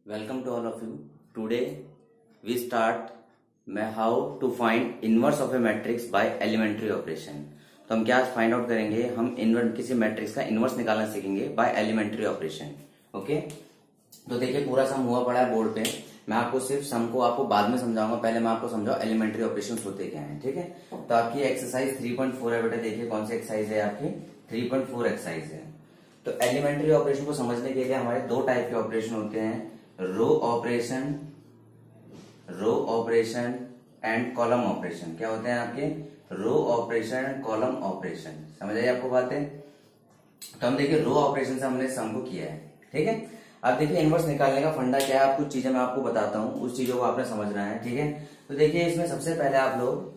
Welcome to all of you. Today we start how to find inverse of a matrix by elementary operation. तो हम क्या find out करेंगे, हम किसी matrix का इनवर्स निकालना सीखेंगे बाय एलिमेंट्री ऑपरेशन. ओके, तो देखिए पूरा सम हुआ पड़ा है बोर्ड पे. मैं आपको सिर्फ सम को आपको बाद में समझाऊंगा, पहले मैं आपको समझाऊं एलिमेंट्री ऑपरेशन होते क्या हैं. ठीक है, तो आपकी एक्सरसाइज 3.4 है बेटा. देखिए कौन सी एक्सरसाइज है आपकी, 3.4 एक्सरसाइज है. तो एलिमेंट्री ऑपरेशन को समझने के लिए हमारे दो टाइप के ऑपरेशन होते हैं, row operation and column operation. क्या होते हैं आपके, row operation and column operation. समझ आई आपको बातें. तो हम देखिए रो ऑपरेशन से हमने सम को किया है. ठीक है, अब देखिए इनवर्स निकालने का फंडा क्या है, आप कुछ चीजें मैं आपको बताता हूँ, उस चीजों को आपने समझना है. ठीक है, तो देखिए इसमें सबसे पहले आप लोग,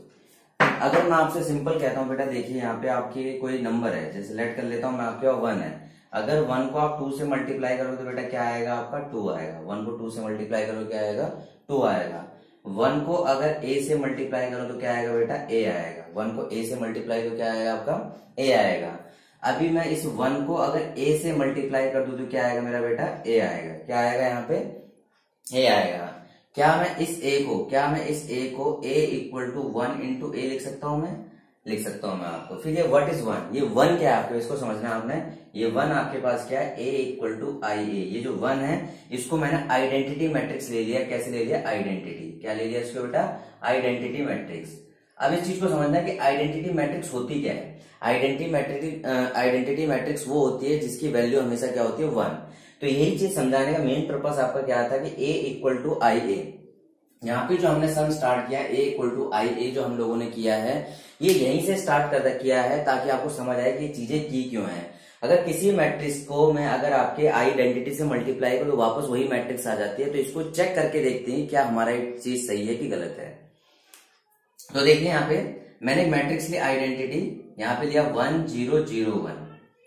अगर मैं आपसे सिंपल कहता हूँ बेटा, देखिए यहाँ पे आपके कोई नंबर है, जैसे लेट कर लेता हूँ मैं, आपके 1 है. अगर 1 को आप 2 से मल्टीप्लाई करोगे तो बेटा क्या आएगा आपका, 2 आएगा. 1 को 2 से मल्टीप्लाई करोगे क्या आएगा, 2 आएगा. 1 को अगर a से मल्टीप्लाई करो तो क्या आएगा बेटा, a आएगा. 1 को a से मल्टीप्लाई तो क्या आएगा आपका, a आएगा. अभी मैं इस 1 को अगर a से मल्टीप्लाई कर दूं तो क्या आएगा मेरा बेटा, a आएगा. क्या आएगा यहाँ पे, a आएगा. क्या मैं इस a को a equal to 1 into a लिख सकता हूं, मैं लिख सकता हूं मैं आपको. फिर ये व्हाट इज 1, ये 1 क्या है आपको, इसको समझना आपने. ये 1 आपके पास क्या है, a इक्वल टू IA. ये जो 1 है इसको मैंने आइडेंटिटी मैट्रिक्स ले लिया. कैसे ले लिया, आइडेंटिटी. क्या ले लिया इसको बेटा, आइडेंटिटी मैट्रिक्स. अब इस चीज को समझना कि आइडेंटिटी मैट्रिक्स होती क्या है. आइडेंटिटी मैट्रिक्स वो होती है जिसकी वैल्यू हमेशा क्या होती है, 1. तो यही चीज समझाने का मेन पर्पस आपका क्या था कि a इक्वल टू IA. यहाँ पे जो हमने सम स्टार्ट किया a इक्वल टू IA जो हम लोगों ने किया है, ये यहीं से स्टार्ट किया है ताकि आपको समझ आए कि ये चीजें की क्यों हैं. अगर किसी मैट्रिक्स को मैं अगर आपके आइडेंटिटी से मल्टीप्लाई करूं तो वापस वही मैट्रिक्स आ जाती है. तो इसको चेक करके देखते हैं क्या हमारा एक चीज सही है कि गलत है. तो देखिए यहाँ पे मैंने एक मैट्रिक्स लिया आइडेंटिटी, यहाँ पे लिया 1 0 0 1.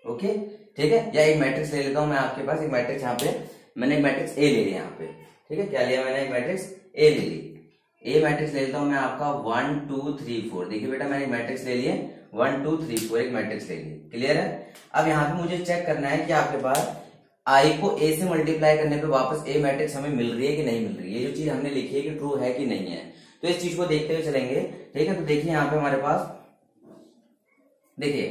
ओके ठीक है, या एक मैट्रिक्स ले लेता हूं मैं आपके पास, एक मैट्रिक्स यहाँ पे मैंने एक मैट्रिक्स ए ले लिया यहाँ पे. ठीक है, क्या लिया मैंने, एक मैट्रिक्स ए ले ली. ए मैट्रिक्स ले लेता हूं मैं आपका 1 2 3 4. देखिए बेटा मैंने एक मैट्रिक्स ले लिए 1 2 3 4, एक मैट्रिक्स ले ली. क्लियर है. अब यहाँ पे मुझे चेक करना है कि आपके पास आई को ए से मल्टीप्लाई करने पे वापस ए मैट्रिक्स हमें मिल रही है कि नहीं मिल रही है. ये जो चीज हमने लिखी है कि ट्रू है कि नहीं है, तो इस चीज को देखते हुए चलेंगे. ठीक है, तो देखिए यहाँ पे हमारे पास देखिए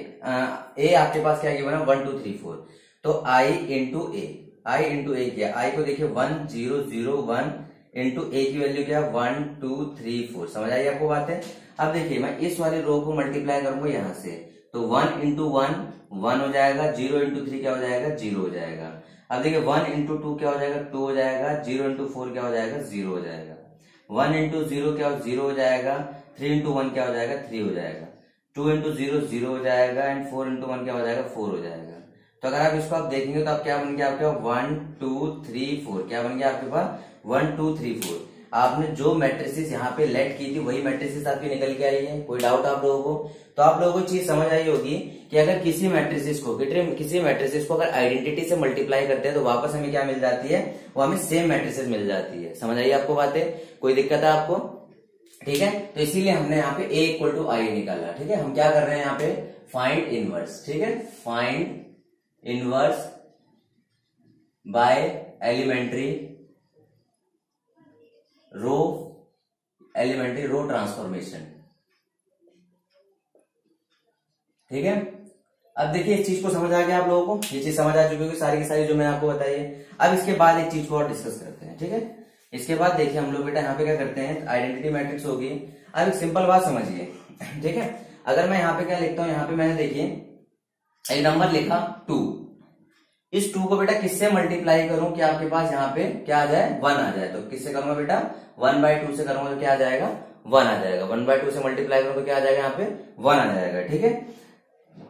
ए आपके पास क्या गिवन है, 1 2 3 4. तो आई इंटू ए किया. आई को देखिए 1 0 0 1 इंटू ए की वैल्यू क्या है, 1 2 3 4. समझ आई आपको बात है. अब देखिए मैं इस वाली रो को मल्टीप्लाई करूंगा यहाँ से, तो 1 इंटू 1 1 हो जाएगा, 0 इंटू 3 क्या हो जाएगा, 0 हो जाएगा. अब देखिए 1 इंटू 2 क्या हो जाएगा, 2 हो जाएगा. 0 इंटू 4 क्या हो जाएगा, 0 हो जाएगा. 1 इंटू 0 क्या 0 हो जाएगा. 3 इंटू 1 क्या हो जाएगा, 3 हो जाएगा. 2 इंटू 0 0 हो जाएगा. एंड 4 इंटू 1 क्या हो जाएगा, 4 हो जाएगा. तो अगर आप इसको आप देखेंगे तो आप क्या बन गया आपके 1 2 3 4. क्या बन गया आपके पास, 1 2 3 4. आपने जो मैट्रिसेस यहाँ पे लेट की थी वही मैट्रिसेस आपकी निकल के आई है. कोई डाउट आप लोगों को, तो आप लोगों को चीज समझ आई होगी कि अगर किसी मैट्रिसेस को अगर आइडेंटिटी से मल्टीप्लाई करते हैं तो वापस हमें क्या मिल जाती है, वो हमें सेम मैट्रिसेस मिल जाती है. समझ आई आपको बातें, कोई दिक्कत है आपको. ठीक है, तो इसीलिए हमने यहाँ पे a इक्वल टू आई निकाला. ठीक है, हम क्या कर रहे हैं यहाँ पे, फाइंड इनवर्स. ठीक है, find inverse by elementary row transformation. ठीक है, अब देखिए इस चीज को समझ आ गया आप लोगों को, ये चीज समझ आ चुकी होगी सारी की सारी जो मैंने आपको बताई है. अब इसके बाद एक चीज को और डिस्कस करते हैं. ठीक है, इसके बाद देखिए हम लोग बेटा यहाँ पे क्या करते हैं, आइडेंटिटी मैट्रिक्स होगी. अब एक सिंपल बात समझिए. ठीक है, अगर मैं यहाँ पे क्या लिखता हूँ, यहाँ पे मैंने देखिए एक नंबर लिखा 2. इस 2 को बेटा किससे मल्टीप्लाई करूं कि आपके पास यहाँ पे क्या आ जाए, 1 आ जाए. तो किससे करूंगा बेटा, 1/2 से करूंगा तो क्या आ जाएगा, 1 आ जाएगा. 1/2 से मल्टीप्लाई करूं तो क्या आ जाएगा, यहाँ पे 1 आ जाएगा. ठीक है,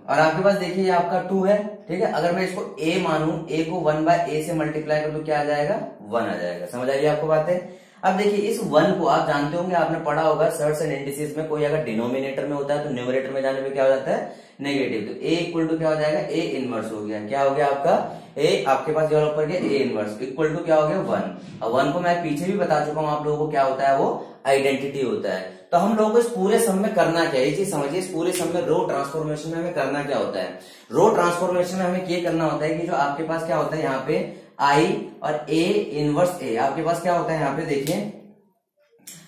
और आपके पास देखिए ये आपका 2 है. ठीक है, अगर मैं इसको a मानूं, a को 1/a से मल्टीप्लाई करूं तो क्या आ जाएगा, 1 आ जाएगा. समझ आइए आपको बात है. अब देखिए इस 1 को आप जानते होंगे, आपने पढ़ा होगा सर्ट्स एंड इंडिसेस में, कोई अगर डिनोमिनेटर में होता है तो न्यूमरेटर में जाने पे क्या हो जाता है, नेगेटिव. तो a इक्वल टू क्या हो जाएगा, a इनवर्स हो गया. क्या हो गया आपका, a आपके पास जो ऊपर गया a इनवर्स इक्वल टू क्या हो गया, 1. अब 1 को मैं पीछे भी बता चुका हूं आप लोगों को, क्या होता है वो आइडेंटिटी होता है. तो हम लोगों को इस पूरे सम में करना क्या है, ये चीज समझिए. इस पूरे सम में रो ट्रांसफॉर्मेशन में हमें करना क्या होता है. रो ट्रांसफॉर्मेशन में हमें ये करना होता है कि जो आपके पास क्या होता है यहाँ पे आई और ए इनवर्स ए। आपके पास क्या होता है यहाँ पे देखिए,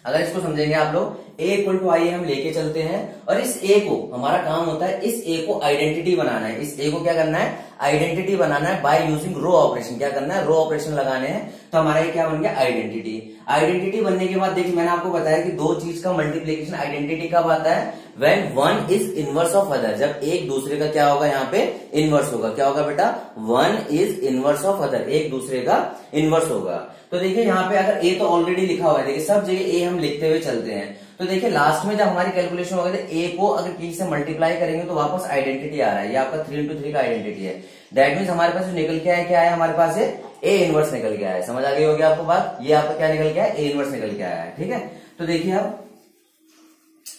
अगर इसको समझेंगे आप लोग, a इक्वल टू आई हम लेके चलते हैं और इस a को, हमारा काम होता है इस a को आइडेंटिटी बनाना है। इस a को क्या करना है, आइडेंटिटी बनाना है बाय यूजिंग रो ऑपरेशन। क्या करना है, रो ऑपरेशन लगाने हैं। तो हमारा ये क्या बन गया, आइडेंटिटी। आइडेंटिटी बनने के बाद देखिए, मैंने आपको बताया कि दो चीज का मल्टीप्लीकेशन आइडेंटिटी कब आता है, when one is inverse of other. जब एक दूसरे का क्या होगा, यहाँ पे इनवर्स होगा। क्या होगा बेटा, one is inverse of other, एक दूसरे का इनवर्स होगा। तो देखिए यहाँ पे अगर ए तो ऑलरेडी लिखा हुआ है, देखिए सब जगह ए हम लिखते हुए चलते हैं। तो देखिए लास्ट में जब हमारी कैलकुलेशन होगी तो ए को अगर किसी से मल्टीप्लाई करेंगे तो वापस आइडेंटिटी आ रहा है। ये आपका 3 into 3 का आइडेंटिटी है। दैट मीन्स हमारे पास जो निकल के आया, क्या है हमारे पास है, ए इनवर्स निकल के आया है। समझ आ गई होगी आपको बात, ये आपका क्या निकल के आया, ए इनवर्स निकल के आया है। ठीक है, तो देखिए अब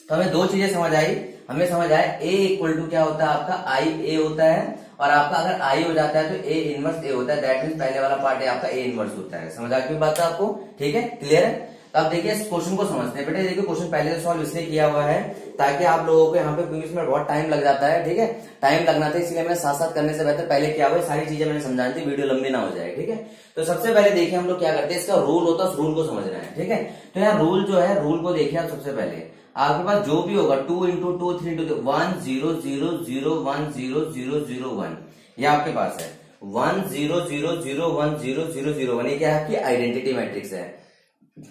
तो हमें दो चीजें समझ आई। हमें समझ आया ए इक्वल टू क्या होता है आपका, आई ए होता है, और आपका अगर आई हो जाता है तो ए इनवर्स ए होता है। दैट मीन्स पहले वाला पार्ट है आपका ए इनवर्स होता है। समझ आ गई बात है आपको, ठीक है, क्लियर है। तो अब देखिए इस क्वेश्चन को समझते हैं। बेटे देखिए क्वेश्चन पहले से सॉल्व इसलिए किया हुआ है ताकि आप लोगों को यहाँ पे, क्योंकि इसमें बहुत टाइम लग जाता है, ठीक है, टाइम लगना था, इसलिए मैंने साथ साथ करने से बेहतर पहले क्या हुआ, सारी चीजें मैंने समझानी थी, वीडियो लंबी ना हो जाए। ठीक है, तो सबसे पहले देखिए हम लोग क्या करते हैं, इसका रूल होता है, उस रूल को समझना है। ठीक है, तो यहाँ रूल जो है, रूल को देखिए आप। सबसे पहले आपके पास जो भी होगा 2 into 2 3 into 1 0 0 0 1 0 0 0 1, ये आपके पास है 1 0 0 0 1 0 0 0 1। ये क्या है, आपकी आइडेंटिटी मैट्रिक्स है।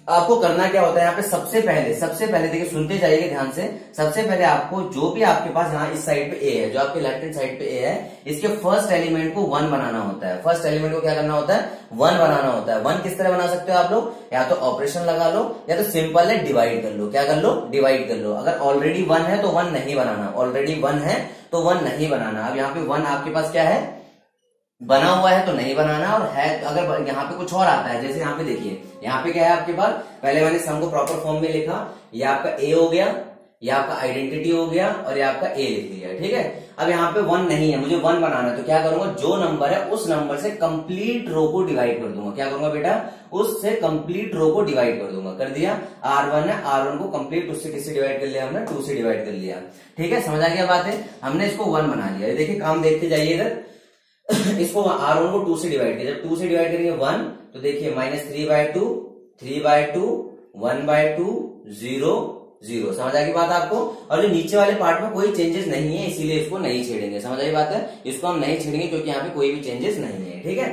आपको करना क्या होता है यहाँ पे, सबसे पहले देखिए, सुनते जाइए ध्यान से। सबसे पहले आपको जो भी आपके पास यहाँ इस साइड पे ए है, जो आपके लेफ्ट हैंड साइड पे ए है, इसके फर्स्ट एलिमेंट को 1 बनाना होता है। फर्स्ट एलिमेंट को क्या करना होता है, 1 बनाना होता है। 1 किस तरह बना सकते हो आप लोग, या तो ऑपरेशन लगा लो, या तो सिंपल है डिवाइड कर लो। क्या कर लो, डिवाइड कर लो। अगर ऑलरेडी 1 है तो 1 नहीं बनाना, ऑलरेडी 1 है तो 1 नहीं बनाना। अब यहाँ पे 1 आपके पास क्या है, बना हुआ है तो नहीं बनाना, और है अगर यहाँ पे कुछ और आता है, जैसे यहाँ पे देखिए, यहाँ पे क्या है आपके पास, पहले मैंने सम को प्रॉपर फॉर्म में लिखा, ये आपका ए हो गया, ये आपका आइडेंटिटी हो गया, और ये आपका ए लिख लिया। ठीक है, अब यहाँ पे 1 नहीं है, मुझे 1 बनाना है, तो क्या करूंगा, जो नंबर है उस नंबर से कंप्लीट रो को डिवाइड कर दूंगा। क्या करूंगा बेटा, उससे कंप्लीट रो को डिवाइड कर दूंगा। कर दिया, R1 है, R1 को कंप्लीट उससे किससे डिवाइड कर लिया हमने, 2 से डिवाइड कर लिया। ठीक है, समझ आ गया बात है, हमने इसको 1 बना लिया। देखिए काम देखते जाइए इधर, इसको R1 को 2 से डिवाइड किया, जब 2 से डिवाइड करेंगे 1, तो देखिए -3/2 3/2 1/2 0 0। समझ आ गई बात आपको। और जो नीचे वाले पार्ट में कोई चेंजेस नहीं है, इसीलिए इसको नहीं छेड़ेंगे। समझ आई बात है, इसको हम नहीं छेड़ेंगे क्योंकि यहाँ पे कोई भी चेंजेस नहीं है। ठीक है,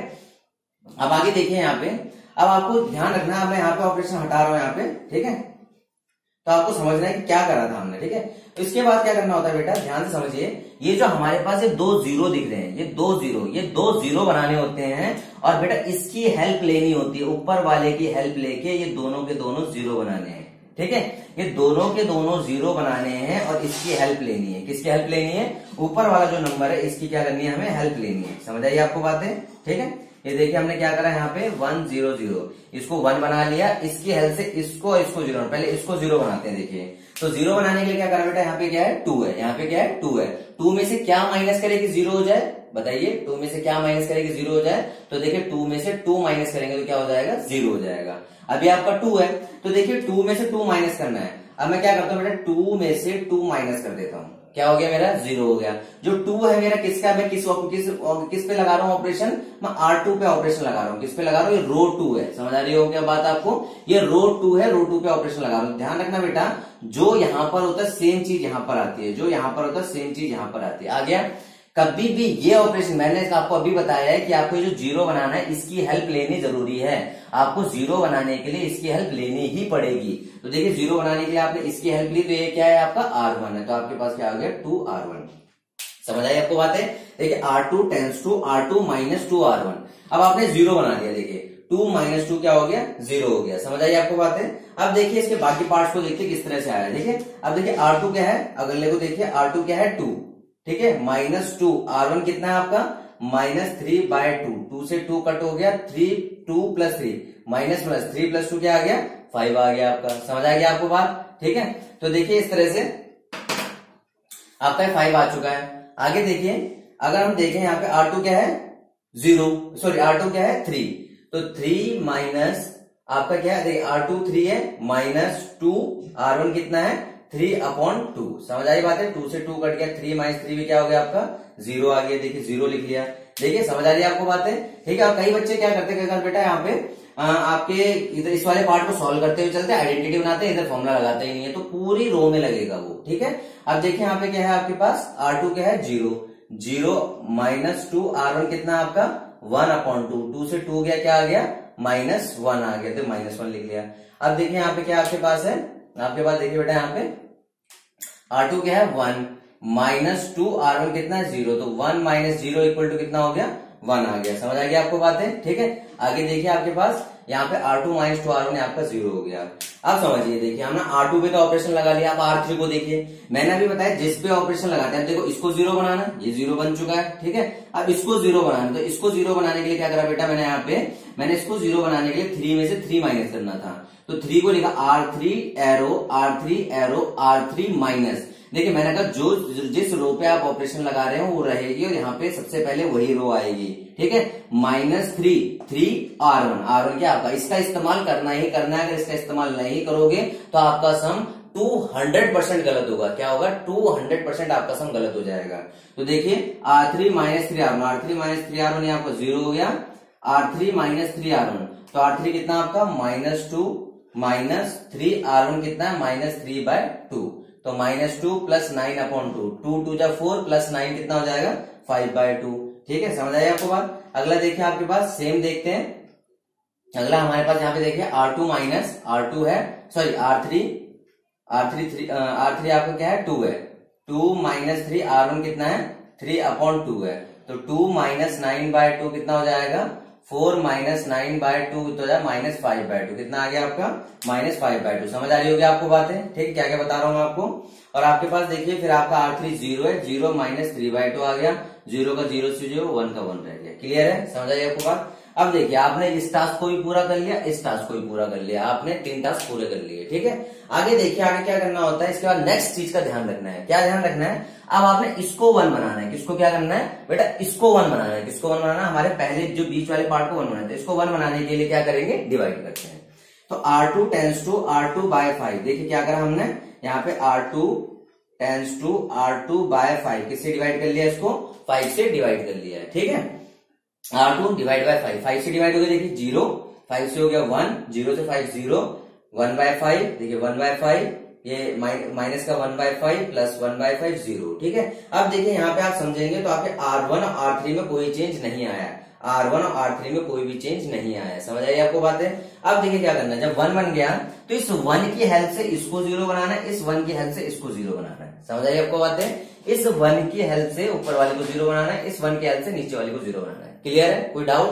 अब आगे देखिए यहाँ पे, अब आपको ध्यान रखना है, मैं यहाँ पे ऑपरेशन हटा रहा हूँ यहाँ पे। ठीक है, तो आपको समझना है कि क्या करा था हमने। ठीक है, तो इसके बाद क्या करना होता है बेटा, ध्यान से समझिए। ये जो हमारे पास ये 2 0 दिख रहे हैं, ये 2 0 बनाने होते हैं, और बेटा इसकी हेल्प लेनी होती है, ऊपर वाले की हेल्प लेके ये दोनों के दोनों 0 बनाने हैं। ठीक है, ये दोनों के दोनों 0 बनाने हैं और इसकी हेल्प लेनी है। किसकी हेल्प लेनी है, ऊपर वाला जो नंबर है इसकी क्या करनी है, हमें हेल्प लेनी है। समझ आइए आपको बातें। ठीक है, ये देखिए हमने क्या करा यहाँ पे 1 0 0, इसको 1 बना लिया, इसकी हेल्प से इसको 0, पहले इसको 0 बनाते हैं। देखिए तो 0 बनाने के लिए क्या करा बेटा, यहाँ पे क्या है 2 है, यहाँ पे क्या है 2 है। 2 में से क्या माइनस करे कि 0 हो जाए, बताइए 2 में से क्या माइनस करे कि 0 हो जाए। तो देखिए 2 में से 2 माइनस करेंगे तो क्या हो जाएगा, 0 हो जाएगा। अभी आपका 2 है, तो देखिए 2 में से 2 माइनस करना है। अब मैं क्या करता हूँ बेटा, 2 में से 2 माइनस कर देता हूँ, क्या हो गया मेरा, 0 हो गया। जो 2 है मेरा किसका, मैं किस पे लगा रहा हूँ ऑपरेशन, मैं R2 पे ऑपरेशन लगा रहा हूँ। किस पे लगा रहा हूँ, ये रो 2 है। समझ आ रही हो क्या बात आपको, ये रो 2 है, रो 2 पे ऑपरेशन लगा रहा हूँ। ध्यान रखना बेटा, जो यहाँ पर होता है सेम चीज यहाँ पर आती है, जो यहाँ पर होता है सेम चीज यहाँ पर आती है। आ गया, कभी भी ये ऑपरेशन मैंने आपको अभी बताया है कि आपको जो 0 बनाना है इसकी हेल्प लेनी जरूरी है। आपको 0 बनाने के लिए इसकी हेल्प लेनी ही पड़ेगी। तो देखिए 0 बनाने के लिए आपने इसकी हेल्प ली, तो ये क्या है आपका R1 है, तो आपके पास क्या आ गया 2R1। समझ आई आपको बात है। देखिए R2 tends to R2 - 2R1। अब आपने 0 बना दिया, देखिए 2 - 2 क्या हो गया, 0 हो गया। समझ आई आपको बात है। अब देखिए इसके बाकी पार्ट्स को देखिए किस तरह से आया। देखिए अब देखिए R2 क्या है, अगले को देखिए R2 क्या है 2, ठीक है, -2। R1 कितना है आपका, -3/2, 2 से 2 कट हो गया, 3 2 + 3 -3 + 2 क्या आ गया, 5 आ गया आपका। समझ आ गया आपको बात। ठीक है, तो देखिए इस तरह से आपका 5 आ चुका है। आगे देखिए, अगर हम देखें यहाँ पे R2 क्या है 0, सॉरी R2 क्या है 3, तो 3 माइनस आपका क्या है, देखिए R2 3 है, -2, R1 कितना है 3/2। समझ आई बात है, 2 से 2 कट गया, 3 - 3 भी क्या हो गया आपका 0 आ गया। देखिए 0 लिख लिया। देखिए समझ आ रही है आपको बातें, ठीक है। और कई बच्चे क्या करते हैं बेटा, यहाँ पे आपके इधर इस वाले पार्ट को सॉल्व करते हुए चलते हैं, आइडेंटिटी बनाते हैं, इधर फॉर्मूला लगाते ही नहीं है, तो पूरी रो में लगेगा वो, ठीक है। अब देखिए यहाँ पे क्या है आपके पास, R2 क्या है 0, 0 -2 R1 कितना है आपका 1/2, 2 से 2 गया, क्या आ गया -1 आ गया, तो -1 लिख लिया। अब देखिए यहाँ पे क्या आपके पास है, आपके पास देखिए बेटा यहाँ पे R2 क्या है 1 -2 R1 कितना है 0, तो 1 - 0 इक्वल टू कितना हो गया 1 आ गया। समझ आ गया आपको बातें, ठीक है। आगे देखिए आपके पास यहाँ पे R2 - 2 R1 आपका 0 हो गया। अब समझिए, देखिए हमने R2 पे तो ऑपरेशन लगा लिया, अब R3 को देखिए, मैंने अभी बताया जिस पे ऑपरेशन लगाते हैं, देखो इसको 0 बनाना, ये 0 बन चुका है, ठीक है। अब इसको 0 बनाना, तो इसको 0 बनाने के लिए क्या करा बेटा मैंने यहाँ पे, मैंने इसको 0 बनाने के लिए 3 में से 3 माइनस करना था, तो 3 को लिखा R3 arrow R3 arrow R3 minus. देखिए मैंने कहा जो जिस रो पे आप ऑपरेशन लगा रहे हो वो रहेगी, और यहाँ पे सबसे पहले वही रो आएगी, ठीक है। -3 R1, R1 क्या आपका, इसका इस्तेमाल करना ही करना है, अगर इसका इस्तेमाल नहीं करोगे तो आपका सम 200% गलत होगा। क्या होगा 200% आपका सम गलत हो जाएगा। तो देखिए R3 - 3 R1, R3 - 3 R1 आपका 0 हो गया, R3 - 3 R1, तो R3 कितना आपका -2 -3 R1 कितना है -3/2, तो -2 + 9/2, 2 2 जा 4 + 9 कितना हो जाएगा 5/2, ठीक है। समझ आइए आपको बात। अगला देखिए आपके पास सेम देखते हैं, अगला हमारे पास यहाँ पे देखिए R2 है, सॉरी R3 आपका क्या है 2 है, 2 - 3 R1 कितना है 3/2 है, तो 2 - 9/2 कितना हो जाएगा 4 - 9/2 तो -5/2, कितना आ गया आपका -5/2। समझ आ रही होगी आपको बातें, ठीक, क्या क्या बता रहा हूं मैं आपको। और आपके पास देखिए फिर आपका R3 0 है, 0 - 3/2 आ गया, 0 का 0 से 0, 1 का 1 रह गया। क्लियर है, समझ आई आपको बात। अब देखिए आपने इस टास्क को भी पूरा कर लिया, इस टास्क को भी पूरा कर लिया, आपने 3 टास्क पूरे कर लिए, ठीक है। आगे देखिए आगे क्या करना होता है, इसके बाद नेक्स्ट चीज का ध्यान रखना है। क्या ध्यान रखना है, अब आपने इसको 1 बनाना है, किसको क्या करना है बेटा, इसको 1 बनाना है, किसको 1 बनाना है, हमारे पहले जो बीच वाले पार्ट को 1 बनाना है, इसको 1 बनाने के लिए क्या करेंगे, डिवाइड करते हैं। तो R2 टेंस टू R2/5, देखिए क्या करा हमने यहाँ पे, R2 टेंस टू R2/5, किससे डिवाइड कर लिया, इसको 5 से डिवाइड कर लिया है, ठीक है। R2 डिवाइड बाय 5, 5 से डिवाइड हो गया, देखिए 0, 5 से हो गया 1, 0 से 5 0, 1/5, देखिए 1/5, ये माइनस का 1/5 प्लस 1/5 0, ठीक है। अब देखिए यहाँ पे आप समझेंगे तो आपके R1 और R3 में कोई चेंज नहीं आया, R1 और R3 में कोई भी चेंज नहीं आया। समझ आई आपको बातें। अब देखिए क्या करना है, जब 1 बन गया तो इस 1 की हेल्प से इसको 0 बनाना है, इस 1 की हेल्प से इसको 0 बनाना है। समझ आई आपको बातें। इस 1 की हेल्प से ऊपर वाले को 0 बनाना है, इस 1 की हेल्प से नीचे वाले को 0 बनाना है। क्लियर है, कोई डाउट।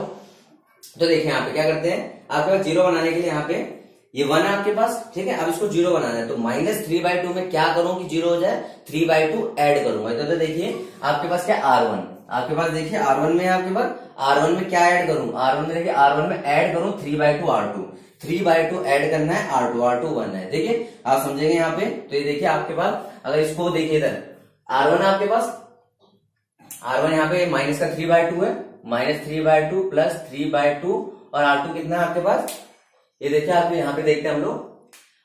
तो देखिए यहाँ पे क्या करते हैं, आपके पास 0 बनाने के लिए यहाँ पे ये 1 है आपके पास, ठीक है। अब इसको 0 बनाना है, तो -3/2 में क्या करूं कि 0 हो जाए, 3/2 ऐड करूंगा। तो देखिए आपके पास क्या R1, आपके पास देखिए R1 में, आपके पास R1 में क्या ऐड करूं, R1 में देखिए R1 में ऐड करूं 3/2 R2, 3/2 ऐड करना है R2 1 है, देखिए आप समझेंगे यहाँ पे। तो ये देखिए आपके पास, अगर इसको देखिए इधर R1 है आपके पास, R1 यहाँ पे माइनस का 3/2 है, -3/2 प्लस 3/2, और R2 कितना है आपके पास, ये देखिए आप यहाँ पे देखते हैं हम लोग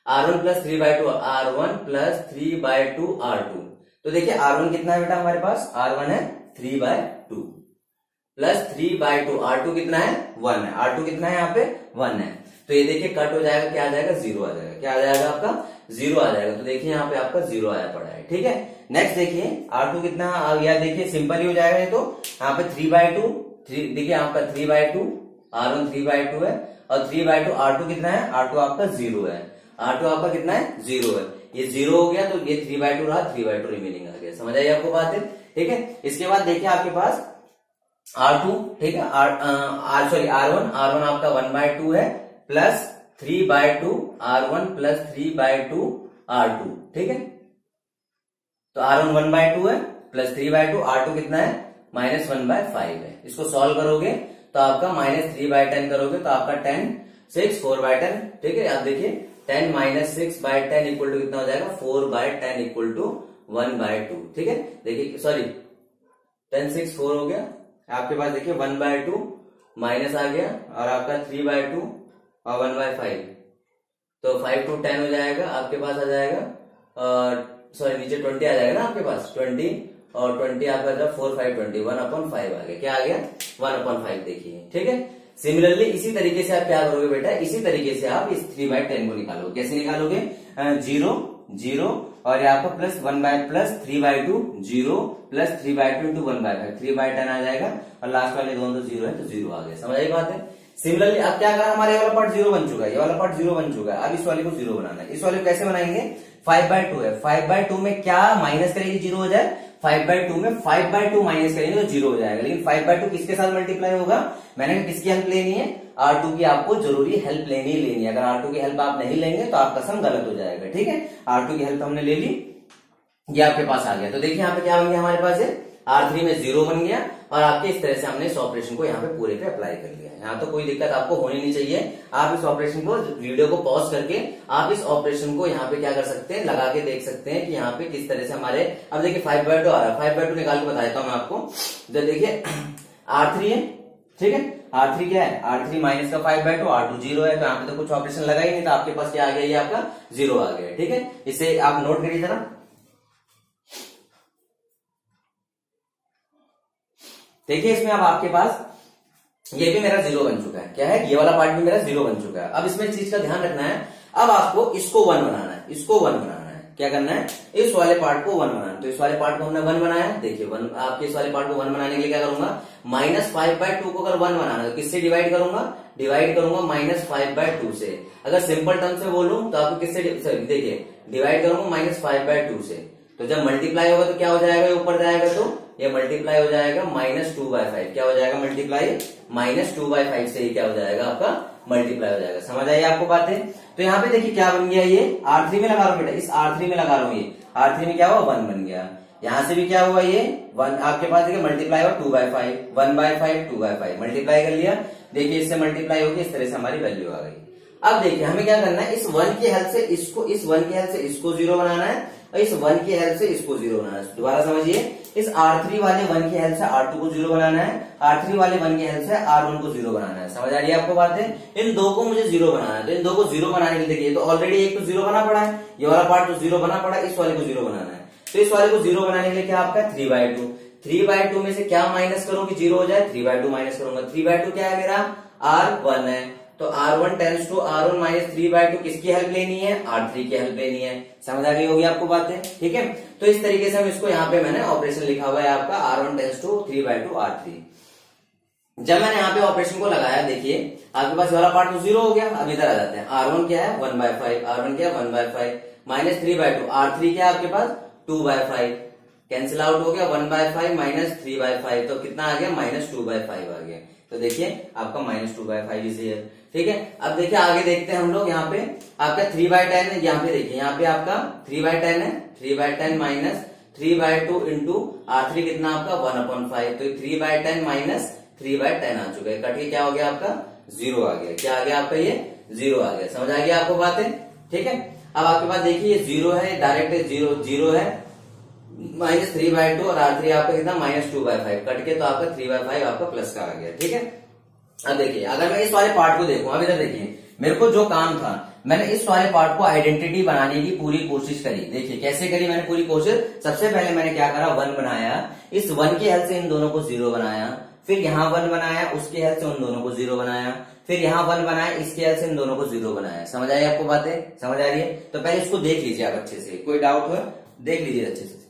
R1 plus 3/2, R1 plus 3/2 R2। तो देखिए R1 कितना है बेटा हमारे पास, R1 है 3/2 प्लस 3/2, R2 कितना है 1 है, R2 कितना है यहाँ पे 1 है। तो ये देखिए कट हो जाएगा, क्या आ जाएगा 0 आ जाएगा, क्या आ जाएगा आपका 0 आ जाएगा। तो देखिए यहाँ पे आपका 0 आया पड़ा है, ठीक है। नेक्स्ट देखिए R2 कितना आ गया, देखिए सिंपल ही हो जाएगा ये, तो यहाँ पे 3/2, देखिए आपका 3/2, R1 3/2 है, और 3/2 R2 कितना है, R2 आपका 0 है, R2 आपका कितना है 0 है, ये 0 हो गया, तो ये 3/2 रहा, 3/2 रिमेनिंग आ गया। समझ आई आपको बात है, ठीक है। इसके बाद देखिए आपके पास R2, ठीक है, R1 आपका 1/2 है, प्लस 3/2 R1 प्लस 3/2 R2, ठीक है। तो R1 1/2 है, प्लस 3/2, R2 कितना है -1/5 है। इसको सॉल्व करोगे तो आपका -3/10 करोगे तो आपका 10 6 4/10, ठीक है। आप देखिए 10 - 6/10 इक्वल टू कितना हो जाएगा, 4/10 इक्वल टू 1/2, ठीक है। देखिए सॉरी 10 6 4 हो गया आपके पास, देखिए 1/2 माइनस आ गया, और आपका 3/2 और 1/5, तो 5 to 10 हो जाएगा आपके पास, आ जाएगा, सॉरी नीचे 20 आ जाएगा ना आपके पास, 20 और 20 आपका जब 4 5 20 1/5 आ गया। क्या आ गया 1/5 देखिए, ठीक है। सिमिलरली इसी तरीके से आप क्या करोगे बेटा, इसी तरीके से आप इस 3/10 को निकालोगे। कैसे निकालोगे, 0 0 और यहाँ पर प्लस 3/2 0 प्लस 3/2 इंटू 1/5 3/10 आ जाएगा और लास्ट वाले दोनों तो 0 है तो 0 आ गया। समझ आई बात है। सिमिलरली अब क्या करा, हमारे वाला पार्ट 0 बन चुका है, ये वाला पार्ट 0 बन चुका है। अब इस वाले को 0 बनाना है। इस वाले को कैसे बनाएंगे, 5/2 है, 5/2 में क्या माइनस करेंगे 0 हो जाए, 5/2 में 5/2 माइनस करेंगे तो 0 हो जाएगा। लेकिन 5/2 किसके साथ मल्टीप्लाई होगा, मैंने कहा किसकी हेल्प लेनी है, R2 की आपको जरूरी हेल्प लेनी है। अगर R2 की हेल्प आप नहीं लेंगे तो आपका सम गलत हो जाएगा, ठीक है। R2 की हेल्प हमने ले ली, ये आपके पास आ गया। तो देखिए यहाँ पे क्या बन गया हमारे पास है, R3 में 0 बन गया और आपके इस तरह से हमने इस ऑपरेशन को यहाँ पे पूरे पे अप्लाई कर लिया। यहाँ तो कोई दिक्कत आपको होनी नहीं चाहिए। आप इस ऑपरेशन को, वीडियो को पॉज करके आप इस ऑपरेशन को यहाँ पे क्या कर सकते हैं, लगा के देख सकते हैं कि यहाँ पे किस तरह से हमारे, अब देखिए 5/2 आ रहा है, 5/2 निकाल के बताता हूँ मैं आपको। तो देखिए R3 है, ठीक है, R3 क्या है, R3 माइनस का 5/2, R2 0 है, तो यहाँ पे तो कुछ ऑपरेशन लगा ही नहीं, तो आपके पास क्या आ गया, ये आपका 0 आ गया, ठीक है। इसे आप नोट करिए जरा। देखिए इसमें अब आपके पास ये भी मेरा 0 बन चुका है, क्या है, ये वाला पार्ट भी मेरा 0 बन चुका है। अब इसमें चीज का ध्यान रखना है, अब आपको इसको 1 बनाना है, इसको 1 बनाना है। क्या करना है, इस वाले पार्ट को 1 बनाना है। तो इस वाले पार्ट को हमने 1 बनाया, देखिए 1, आपके इस वाले पार्ट को 1 बनाने के लिए क्या करूंगा, -5/2 को अगर 1 बनाना है तो किससे डिवाइड करूंगा, -5/2 से। अगर सिंपल टर्म से बोलूं तो आपको किससे, देखिए डिवाइड करूंगा -5/2 से, तो जब मल्टीप्लाई होगा तो क्या हो जाएगा, ऊपर जाएगा तो ये मल्टीप्लाई हो जाएगा -2/5। क्या हो जाएगा मल्टीप्लाई, -2/5 से ही क्या हो जाएगा आपका मल्टीप्लाई हो जाएगा। समझ आई आपको बातें। तो यहाँ पे देखिए क्या बन गया, ये R3 में लगा रहा हूं बेटा, इस R3 में लगा रहा हूं, ये R3 में क्या हुआ 1 बन गया। यहाँ से भी क्या हुआ, ये 1 आपके पास देखिए मल्टीप्लाई हुआ 2/5, 1/5 2/5 मल्टीप्लाई कर लिया। देखिए इससे मल्टीप्लाई होगी, इस तरह से हमारी वैल्यू आ गई। अब देखिए हमें क्या करना है, इस 1 की हेल्प से इसको, इस 1 की हेल्प से इसको 0 बनाना है और इस 1 की हेल्प से इसको 0 बनाना है। दोबारा समझिए, इस R3 वाले 1 की हेल्प से R2 को 0 बनाना है, R3 वाले 1 की हेल्प से R1 को 0 बनाना है। समझ आ रही है आपको बातें। इन दो को मुझे 0 बनाना है, तो इन दो को 0 बनाने के लिए देखिए, तो ऑलरेडी एक तो 0 बना पड़ा है, ये वाला पार्ट तो 0 बना पड़ा है, इस वाले को 0 बनाना है। तो इस वाले को 0 बनाने के लिए क्या आपका 3/2, 3/2 में से क्या माइनस करूं कि 0 हो जाए, 3/2 माइनस करूंगा। 3/2 क्या है मेरा, R1 है, तो R1 tends to R1 minus 3/2, किसकी हेल्प लेनी है, R3 की हेल्प लेनी है। समझ आ गई होगी आपको बातें, ठीक है। तो इस तरीके से हम इसको यहाँ पे मैंने ऑपरेशन लिखा हुआ है आपका R1 टेंड्स टू 3/2 R3। जब मैंने यहाँ पे ऑपरेशन को लगाया, देखिए आपके पास वाला पार्ट तो 0 हो गया। अब इधर आ जाते हैं, R1 क्या है 1/5, R1 क्या है 1/5 माइनस 3/2, R3 क्या है आपके पास 2/5, कैंसिल आउट हो गया, 1/5 माइनस 3/5, तो कितना आ गया -2/5 आ गया। तो देखिए आपका -2/5 इज हियर, ठीक है। अब देखिए आगे देखते हैं हम लोग, यहाँ पे आपका 3/10 है, यहाँ पे देखिए यहाँ पे आपका 3/10 है, 3/10 माइनस 3/2 इंटू R3 कितना आपका 1/5, तो 3/10 माइनस 3/10 आ चुका है, कट के क्या हो गया आपका 0 आ गया। क्या आ गया आपका, ये 0 आ गया। समझ आ गया आपको बातें, ठीक है। अब आपके पास देखिए 0 है, डायरेक्ट 0 है, -3/2 और R3 आपका कितना -2/5, कट के तो आपका 3/5 आपका प्लस का आ गया, ठीक है। अब देखिए अगर मैं इस वाले पार्ट को देखूं, अब इधर देखिए मेरे को जो काम था, मैंने इस वाले पार्ट को आइडेंटिटी बनाने की पूरी कोशिश करी। देखिए कैसे करी मैंने पूरी कोशिश, सबसे पहले मैंने क्या करा, 1 बनाया, इस 1 की हेल्प से इन दोनों को 0 बनाया, फिर यहाँ 1 बनाया, उसकी हेल्प से उन दोनों को 0 बनाया, फिर यहाँ 1 बनाया, इसकी हेल्प से इन दोनों को 0 बनाया। समझ आई आपको बातें, समझ आ रही है। तो पहले इसको देख लीजिए आप अच्छे से, कोई डाउट हो देख लीजिए अच्छे से।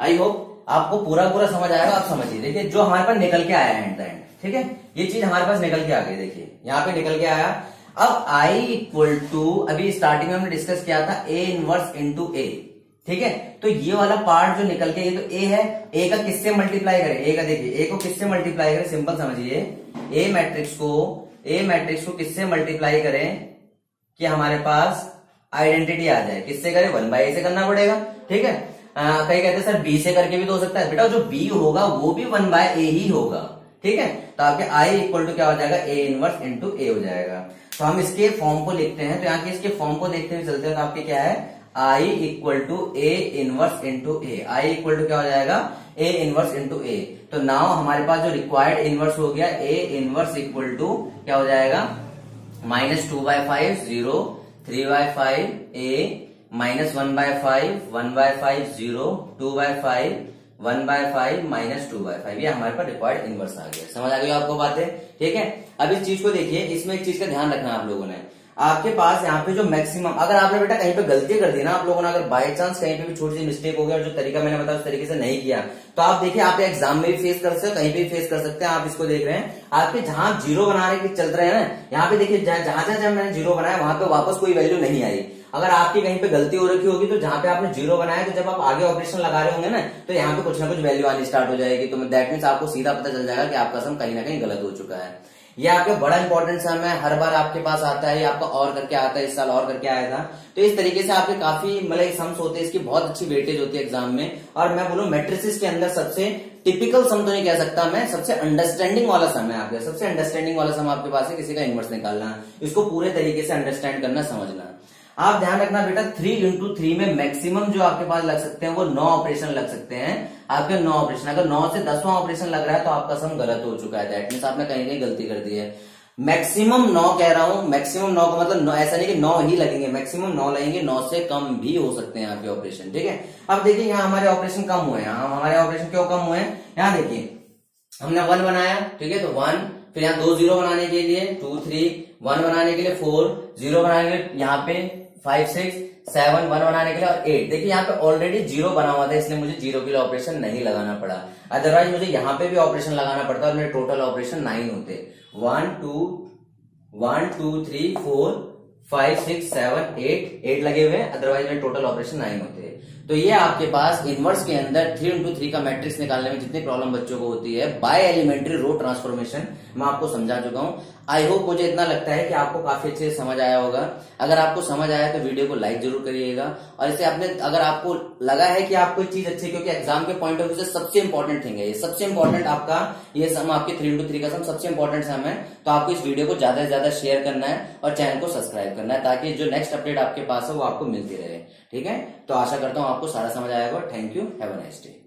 आई होप आपको पूरा समझ आएगा, आप समझिए। देखिए जो हमारे पास निकल के आया एट द एंड, ठीक है, ये चीज हमारे पास निकल के आ गई। देखिए यहाँ पे निकल के आया। अब I इक्वल टू, अभी स्टार्टिंग में हमने डिस्कस किया था A इनवर्स इंटू A, ठीक है। तो ये वाला पार्ट जो निकल के, ये तो A है, A का किससे मल्टीप्लाई करें, A का देखिए A को किससे मल्टीप्लाई करें, सिंपल समझिए, A मैट्रिक्स को किससे मल्टीप्लाई करें कि हमारे पास आइडेंटिटी आ जाए, किससे करें 1/A से करना पड़ेगा, ठीक है। कई कहते हैं सर B से करके भी तो हो सकता है, बेटा जो B होगा वो भी 1/A ही होगा, ठीक है। तो आपके I इक्वल टू क्या हो जाएगा, A इनवर्स इंटू A हो जाएगा। तो हम इसके फॉर्म को लिखते हैं, तो यहाँ के इसके फॉर्म को देखते हुए चलते हैं। तो आपके क्या है, I equal to A inverse into A, I equal to क्या हो जाएगा, A इनवर्स इंटू A। तो नाउ हमारे पास जो रिक्वायर्ड इनवर्स हो गया, A इनवर्स इक्वल टू क्या हो जाएगा, -2/5 0, 3/5 A माइनस 1/5, 1/5 0, 2/5, 1/5 माइनस 2/5, ये हमारे पास रिक्वायर्ड इनवर्स आ गया। समझ आ गई आपको बातें? ठीक है। अब इस चीज को देखिए, इसमें एक चीज का ध्यान रखना आप लोगों ने, आपके पास यहाँ पे जो मैक्सिमम, अगर आपने बेटा कहीं पे गलती कर दी ना आप लोगों ने, अगर बाय चांस कहीं पे भी छोटी सी मिस्टेक हो गया और जो तरीका मैंने बताया उस तरीके से नहीं किया, तो आप देखिए आप एग्जाम में भी फेस कर सकते हो, कहीं पे भी फेस कर सकते हैं। आप इसको देख रहे हैं, आपके जहां जीरो बनाने के चल रहे हैं ना, यहाँ पे देखिए जहां मैंने जीरो बनाया वहां पे वापस कोई वैल्यू नहीं आई। अगर आपकी कहीं पे गलती हो रखी होगी तो जहां पे आपने जीरो बनाया, तो जब आप आगे ऑपरेशन लगा रहे होंगे ना, तो यहाँ पे कुछ ना कुछ वैल्यू आनी स्टार्ट हो जाएगी। तो दैट मीन्स आपको सीधा पता चल जाएगा कि आपका सम कहीं ना कहीं गलत हो चुका है। ये आपके बड़ा इंपॉर्टेंट सम है, हर बार आपके पास आता है, आपका और करके आता है, इस साल और करके आया था। तो इस तरीके से आपके काफी मतलब सम्स होते हैं, इसकी बहुत अच्छी वेटेज होती है एग्जाम में। और मैं बोलूं मैट्रिसेस के अंदर सबसे टिपिकल सम तो नहीं कह सकता मैं, सबसे अंडरस्टैंडिंग वाला सम है आपके, सबसे अंडरस्टैंडिंग वाला सम आपके पास है, किसी का इनवर्स निकालना, इसको पूरे तरीके से अंडरस्टैंड करना, समझना। आप ध्यान रखना बेटा, 3 into 3 में मैक्सिमम जो आपके पास लग सकते हैं वो 9 ऑपरेशन लग सकते हैं आपके, 9 ऑपरेशन। अगर 9 से 10वां ऑपरेशन लग रहा है तो आपका सम गलत हो चुका है, दैट मींस आपने कहीं कहीं गलती कर दी है। मैक्सिमम 9 कह रहा हूं, मैक्सिमम 9 का मतलब ऐसा नहीं कि 9 ही लगेंगे, मैक्सिमम 9 लगेंगे, 9 से कम भी हो सकते हैं आपके ऑपरेशन। ठीक है। अब देखिए यहाँ हमारे ऑपरेशन कम हुए हैं, हमारे ऑपरेशन क्यों कम हुए हैं, यहाँ देखिए हमने 1 बनाया, ठीक है, तो 1, फिर यहाँ 2 0 बनाने के लिए 2 3, 1 बनाने के लिए 4, 0 बनाने के लिए यहाँ पे 5 6 7, 1 बनाने के लिए और 8। देखिए यहाँ पे ऑलरेडी 0 बना हुआ था, इसलिए मुझे 0 के लिए ऑपरेशन नहीं लगाना पड़ा, अदरवाइज मुझे यहाँ पे भी ऑपरेशन लगाना पड़ता और मेरे टोटल ऑपरेशन 9 होते। 1 2 3 4 5 6 7 8 लगे हुए, अदरवाइज मेरे टोटल ऑपरेशन 9 होते। तो ये आपके पास इनवर्स के अंदर 3 into 3 का मैट्रिक्स निकालने में जितनी प्रॉब्लम बच्चों को होती है, बाय एलिमेंट्री रो ट्रांसफॉर्मेशन मैं आपको समझा चुका हूं। आई होप, मुझे इतना लगता है कि आपको काफी अच्छे से समझ आया होगा। अगर आपको समझ आया तो वीडियो को लाइक जरूर करिएगा, और इसे आपने, अगर आपको लगा है कि आपको चीज अच्छी, क्योंकि एग्जाम के पॉइंट ऑफ व्यू से सबसे इंपॉर्टेंट थिंग है ये, सबसे इंपॉर्टेंट आपका ये सम, आपके 3 into 3 का सम सबसे इंपॉर्टेंट सम है, तो आपको इस वीडियो को ज्यादा से ज्यादा शेयर करना है और चैनल को सब्सक्राइब करना है, ताकि जो नेक्स्ट अपडेट आपके पास है वो आपको मिलती रहे। ठीक है। तो आशा करता हूं आपको सारा समझ आया होगा। Thank you, have a nice day.